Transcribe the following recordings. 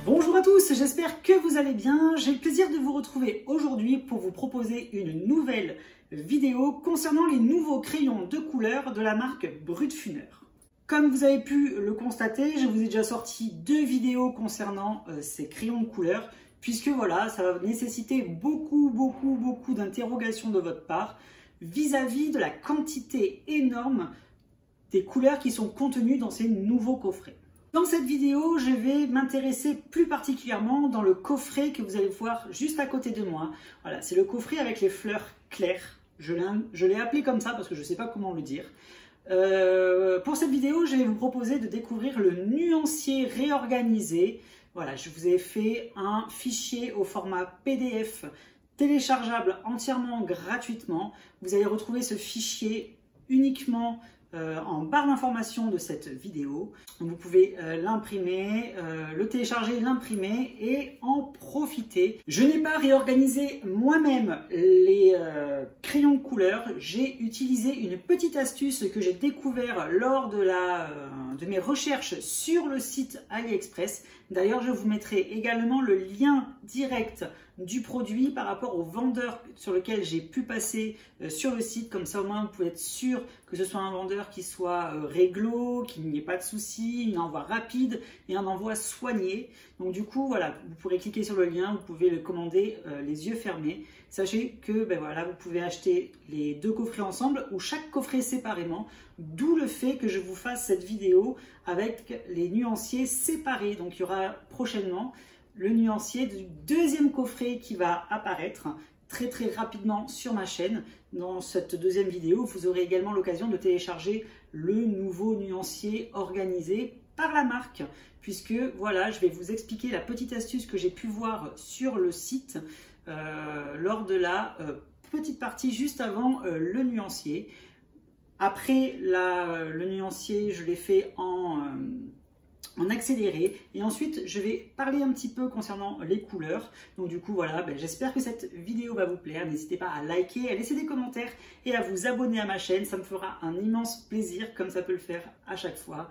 Bonjour à tous, j'espère que vous allez bien. J'ai le plaisir de vous retrouver aujourd'hui pour vous proposer une nouvelle vidéo concernant les nouveaux crayons de couleur de la marque Brutfuner. Comme vous avez pu le constater, je vous ai déjà sorti 2 vidéos concernant ces crayons de couleur, puisque voilà, ça va nécessiter beaucoup d'interrogations de votre part vis-à-vis de la quantité énorme des couleurs qui sont contenues dans ces nouveaux coffrets. Dans cette vidéo, je vais m'intéresser plus particulièrement dans le coffret que vous allez voir juste à côté de moi. Voilà, c'est le coffret avec les fleurs claires. Je l'ai appelé comme ça parce que je ne sais pas comment le dire. Pour cette vidéo, je vais vous proposer de découvrir le nuancier réorganisé. Voilà, je vous ai fait un fichier au format PDF téléchargeable entièrement gratuitement. Vous allez retrouver ce fichier uniquement en barre d'information de cette vidéo. Vous pouvez l'imprimer, le télécharger, l'imprimer et en profiter. Je n'ai pas réorganisé moi-même les crayons de couleur. J'ai utilisé une petite astuce que j'ai découvert lors de mes recherches sur le site AliExpress. D'ailleurs, je vous mettrai également le lien direct du produit par rapport au vendeur sur lequel j'ai pu passer sur le site. Comme ça, au moins, vous pouvez être sûr que ce soit un vendeur qui soit réglo, qu'il n'y ait pas de souci, un envoi rapide et un envoi soigné. Donc du coup, voilà, vous pourrez cliquer sur le lien, vous pouvez le commander les yeux fermés. Sachez que voilà, vous pouvez acheter les 2 coffrets ensemble ou chaque coffret séparément, d'où le fait que je vous fasse cette vidéo avec les nuanciers séparés. Donc il y aura prochainement le nuancier du 2e coffret qui va apparaître très rapidement sur ma chaîne. Dans cette 2e vidéo, vous aurez également l'occasion de télécharger le nouveau nuancier organisé par la marque, puisque voilà, je vais vous expliquer la petite astuce que j'ai pu voir sur le site lors de la petite partie juste avant le nuancier. Après le nuancier, je l'ai fait en accéléré et ensuite je vais parler un petit peu concernant les couleurs. Donc du coup voilà, j'espère que cette vidéo va vous plaire. N'hésitez pas à liker, à laisser des commentaires et à vous abonner à ma chaîne, ça me fera un immense plaisir comme ça peut le faire à chaque fois.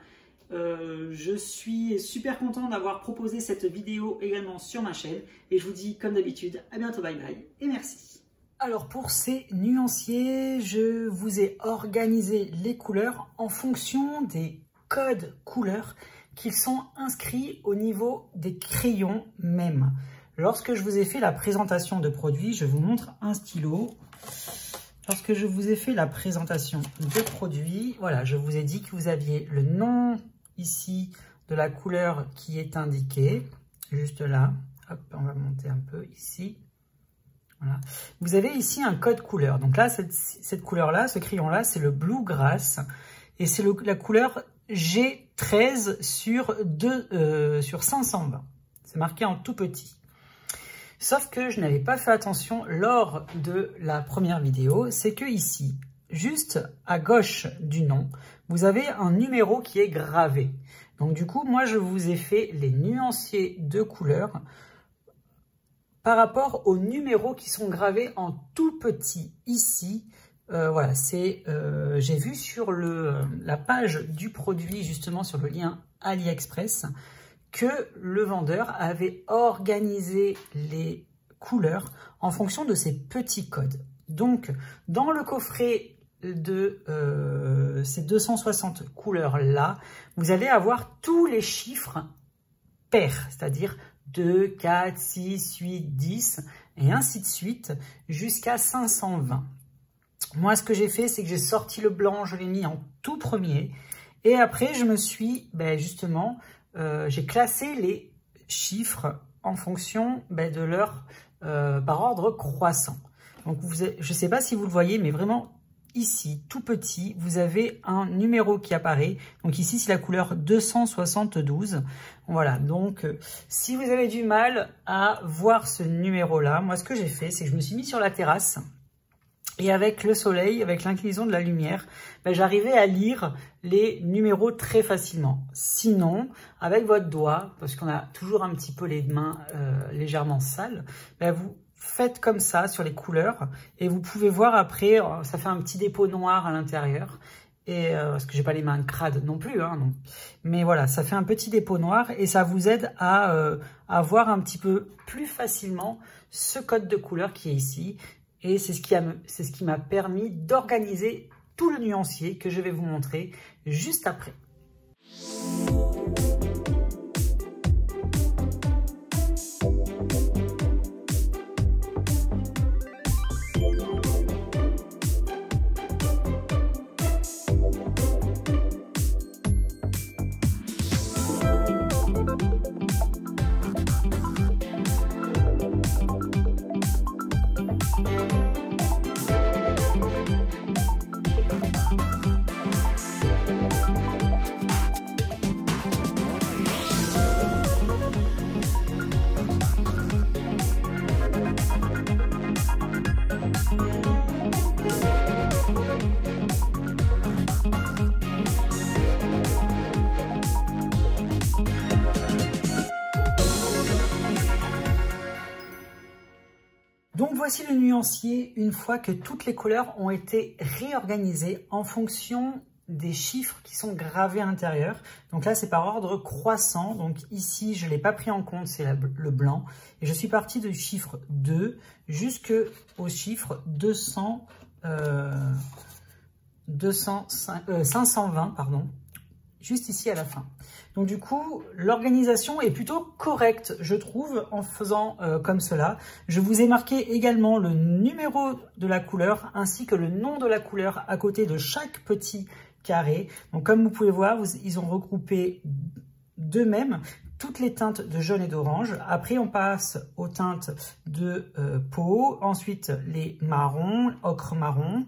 Je suis super content d'avoir proposé cette vidéo également sur ma chaîne et je vous dis comme d'habitude à bientôt, bye bye et merci. Alors pour ces nuanciers, je vous ai organisé les couleurs en fonction des codes couleurs qu'ils sont inscrits au niveau des crayons même. Lorsque je vous ai fait la présentation de produits, je vous montre un stylo. Lorsque je vous ai fait la présentation de produits, voilà, je vous ai dit que vous aviez le nom ici de la couleur qui est indiquée, juste là. Hop, on va monter un peu ici. Voilà. Vous avez ici un code couleur. Donc là, cette couleur-là, ce crayon-là, c'est le Bluegrass. Et c'est la couleur G13 sur 520. C'est marqué en tout petit. Sauf que je n'avais pas fait attention lors de la première vidéo. C'est que ici, juste à gauche du nom, vous avez un numéro qui est gravé. Donc du coup, moi, je vous ai fait les nuanciers de couleurs par rapport aux numéros qui sont gravés en tout petit ici. Voilà, j'ai vu sur la page du produit, justement sur le lien AliExpress, que le vendeur avait organisé les couleurs en fonction de ces petits codes. Donc, dans le coffret de ces 260 couleurs-là, vous allez avoir tous les chiffres pairs, c'est-à-dire 2, 4, 6, 8, 10, et ainsi de suite, jusqu'à 520. Moi, ce que j'ai fait, c'est que j'ai sorti le blanc, je l'ai mis en tout premier. Et après, je me suis, justement, j'ai classé les chiffres en fonction de leur, par ordre croissant. Donc, je ne sais pas si vous le voyez, mais vraiment, ici, tout petit, vous avez un numéro qui apparaît. Donc ici, c'est la couleur 272. Voilà, donc si vous avez du mal à voir ce numéro-là, moi, ce que j'ai fait, c'est que je me suis mis sur la terrasse. Et avec le soleil, avec l'inclinaison de la lumière, j'arrivais à lire les numéros très facilement. Sinon, avec votre doigt, parce qu'on a toujours un petit peu les mains légèrement sales, vous faites comme ça sur les couleurs et vous pouvez voir après, ça fait un petit dépôt noir à l'intérieur. Et parce que j'ai pas les mains crades non plus, hein, donc. Mais voilà, ça fait un petit dépôt noir et ça vous aide à voir un petit peu plus facilement ce code de couleur qui est ici. Et c'est ce qui m'a permis d'organiser tout le nuancier que je vais vous montrer juste après. Donc voici le nuancier une fois que toutes les couleurs ont été réorganisées en fonction des chiffres qui sont gravés à l'intérieur. Donc là c'est par ordre croissant, donc ici je ne l'ai pas pris en compte, c'est le blanc. Et je suis parti du chiffre 2 jusqu'au chiffre 520, pardon, juste ici à la fin. Donc du coup, l'organisation est plutôt correcte, je trouve, en faisant comme cela. Je vous ai marqué également le numéro de la couleur ainsi que le nom de la couleur à côté de chaque petit carré. Donc comme vous pouvez voir, ils ont regroupé d'eux-mêmes toutes les teintes de jaune et d'orange. Après, on passe aux teintes de peau, ensuite les marrons, ocre marron.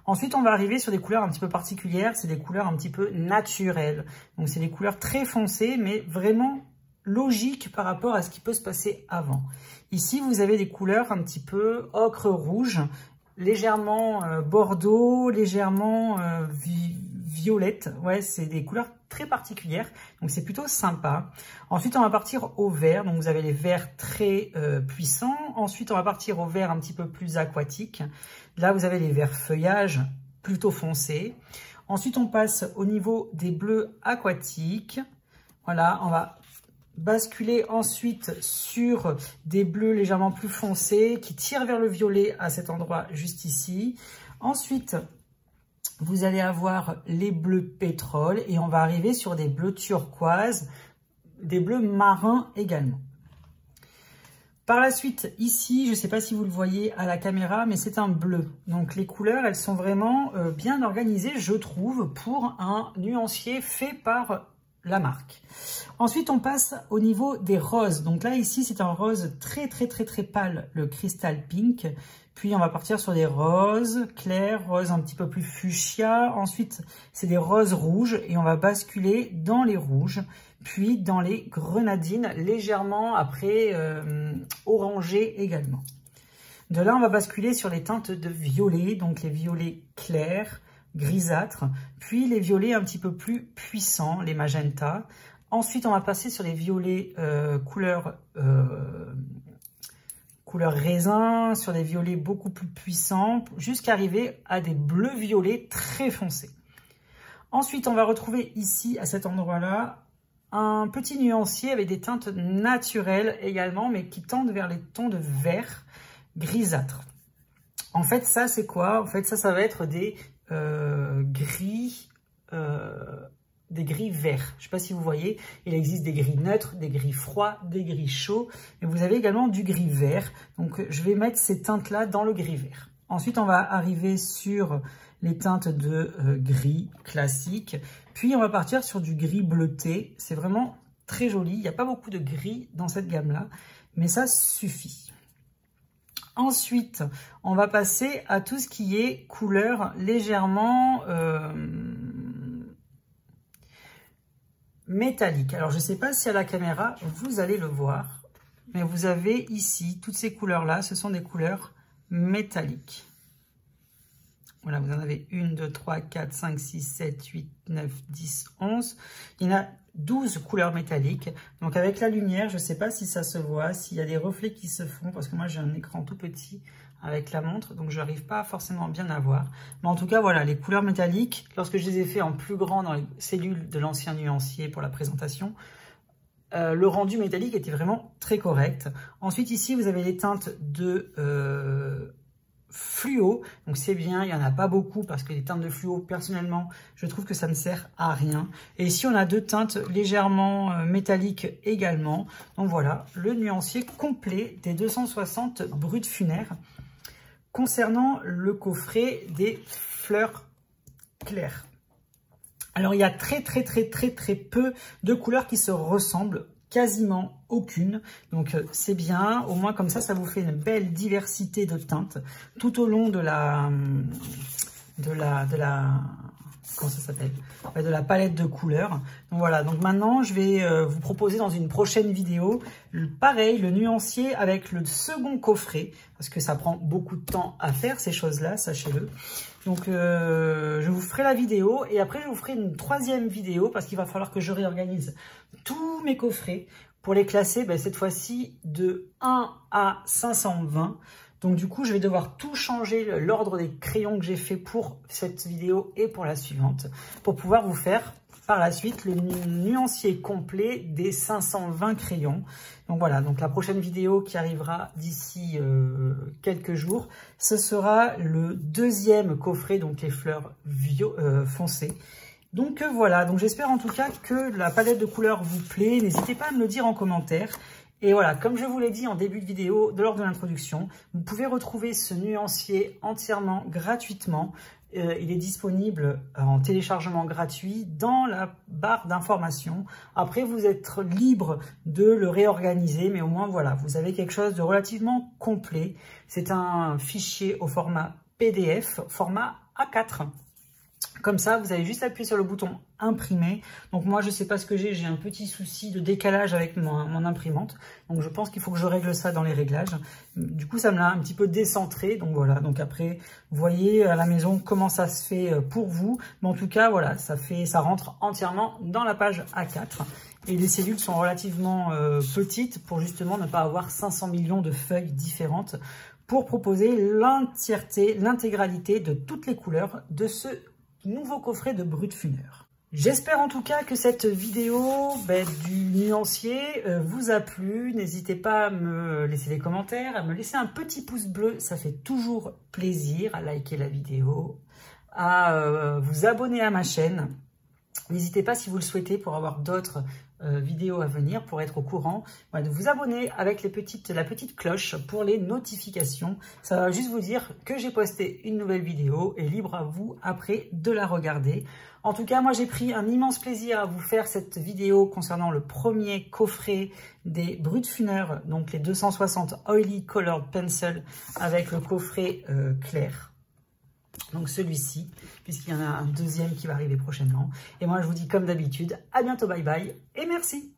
Ensuite, on va arriver sur des couleurs un petit peu particulières, c'est des couleurs un petit peu naturelles. Donc, c'est des couleurs très foncées, mais vraiment logiques par rapport à ce qui peut se passer avant. Ici, vous avez des couleurs un petit peu ocre-rouge, légèrement bordeaux, légèrement violette. Ouais, c'est des couleurs très particulières, donc c'est plutôt sympa. Ensuite, on va partir au vert. Donc, vous avez les verts très puissants. Ensuite, on va partir au vert un petit peu plus aquatique. Là, vous avez les verts feuillage plutôt foncés. Ensuite, on passe au niveau des bleus aquatiques. Voilà, on va basculer ensuite sur des bleus légèrement plus foncés qui tirent vers le violet à cet endroit juste ici. Ensuite, vous allez avoir les bleus pétrole et on va arriver sur des bleus turquoise, des bleus marins également. Par la suite, ici, je ne sais pas si vous le voyez à la caméra, mais c'est un bleu. Donc les couleurs, elles sont vraiment bien organisées, je trouve, pour un nuancier fait par la marque. Ensuite, on passe au niveau des roses. Donc là, ici, c'est un rose très pâle, le Crystal Pink. Puis, on va partir sur des roses clairs, roses un petit peu plus fuchsia. Ensuite, c'est des roses rouges et on va basculer dans les rouges. Puis, dans les grenadines, légèrement après orangé également. De là, on va basculer sur les teintes de violet, donc les violets clairs, grisâtres, puis les violets un petit peu plus puissants, les magentas. Ensuite, on va passer sur les violets couleur raisin, sur des violets beaucoup plus puissants, jusqu'à arriver à des bleus violets très foncés. Ensuite, on va retrouver ici, à cet endroit-là, un petit nuancier avec des teintes naturelles également, mais qui tendent vers les tons de vert grisâtre. En fait, ça, c'est quoi? En fait, ça va être des gris verts. Je ne sais pas si vous voyez, il existe des gris neutres, des gris froids, des gris chauds, et vous avez également du gris vert. Donc, je vais mettre ces teintes-là dans le gris vert. Ensuite, on va arriver sur les teintes de gris classique, puis on va partir sur du gris bleuté. C'est vraiment très joli. Il n'y a pas beaucoup de gris dans cette gamme-là, mais ça suffit. Ensuite, on va passer à tout ce qui est couleur légèrement métallique. Alors, je ne sais pas si à la caméra, vous allez le voir, mais vous avez ici, toutes ces couleurs-là, ce sont des couleurs métalliques. Voilà, vous en avez 1, 2, 3, 4, 5, 6, 7, 8, 9, 10, 11. Il y en a 12 couleurs métalliques. Donc avec la lumière, je ne sais pas si ça se voit, s'il y a des reflets qui se font, parce que moi j'ai un écran tout petit avec la montre, donc je n'arrive pas forcément bien à voir. Mais en tout cas, voilà, les couleurs métalliques, lorsque je les ai fait en plus grand dans les cellules de l'ancien nuancier pour la présentation, le rendu métallique était vraiment très correct. Ensuite, ici, vous avez les teintes de fluo, donc c'est bien, il n'y en a pas beaucoup parce que les teintes de fluo, personnellement, je trouve que ça ne sert à rien. Et ici, on a deux teintes légèrement métalliques également. Donc voilà, le nuancier complet des 260 brut funaires. Concernant le coffret des fleurs claires. Alors, il y a très peu de couleurs qui se ressemblent, quasiment aucune. Donc, c'est bien. Au moins, comme ça vous fait une belle diversité de teintes tout au long de la comment ça s'appelle, de la palette de couleurs. Donc voilà, donc maintenant je vais vous proposer dans une prochaine vidéo pareil, le nuancier avec le second coffret, parce que ça prend beaucoup de temps à faire ces choses-là, sachez-le. Donc je vous ferai la vidéo et après je vous ferai une troisième vidéo parce qu'il va falloir que je réorganise tous mes coffrets pour les classer cette fois-ci de 1 à 520. Donc du coup, je vais devoir tout changer, l'ordre des crayons que j'ai fait pour cette vidéo et pour la suivante, pour pouvoir vous faire par la suite le nuancier complet des 520 crayons. Donc voilà, donc la prochaine vidéo qui arrivera d'ici quelques jours, ce sera le deuxième coffret, donc les fleurs foncées. Donc voilà, donc j'espère en tout cas que la palette de couleurs vous plaît. N'hésitez pas à me le dire en commentaire. Et voilà, comme je vous l'ai dit en début de vidéo, lors de l'introduction, vous pouvez retrouver ce nuancier entièrement gratuitement. Il est disponible en téléchargement gratuit dans la barre d'informations. Après, vous êtes libre de le réorganiser, mais au moins, voilà, vous avez quelque chose de relativement complet. C'est un fichier au format PDF, format A4. Comme ça, vous avez juste appuyé sur le bouton imprimer. Donc moi, je ne sais pas ce que j'ai un petit souci de décalage avec mon imprimante. Donc je pense qu'il faut que je règle ça dans les réglages. Du coup, ça me l'a un petit peu décentré. Donc voilà, donc après, vous voyez à la maison comment ça se fait pour vous. Mais en tout cas, voilà, ça rentre entièrement dans la page A4. Et les cellules sont relativement petites pour justement ne pas avoir 500 millions de feuilles différentes pour proposer l'intégralité de toutes les couleurs de ce nouveau coffret de brut funeur. J'espère en tout cas que cette vidéo du nuancier vous a plu. N'hésitez pas à me laisser des commentaires, à me laisser un petit pouce bleu, ça fait toujours plaisir, à liker la vidéo, à vous abonner à ma chaîne. N'hésitez pas si vous le souhaitez pour avoir d'autres vidéos à venir, pour être au courant, de vous abonner avec la petite cloche pour les notifications. Ça va juste vous dire que j'ai posté une nouvelle vidéo et libre à vous après de la regarder. En tout cas, moi j'ai pris un immense plaisir à vous faire cette vidéo concernant le premier coffret des brut funeurs, donc les 260 Oily Colored Pencil avec le coffret clair. Donc celui-ci, puisqu'il y en a un deuxième qui va arriver prochainement. Et moi, je vous dis comme d'habitude, à bientôt, bye bye, et merci.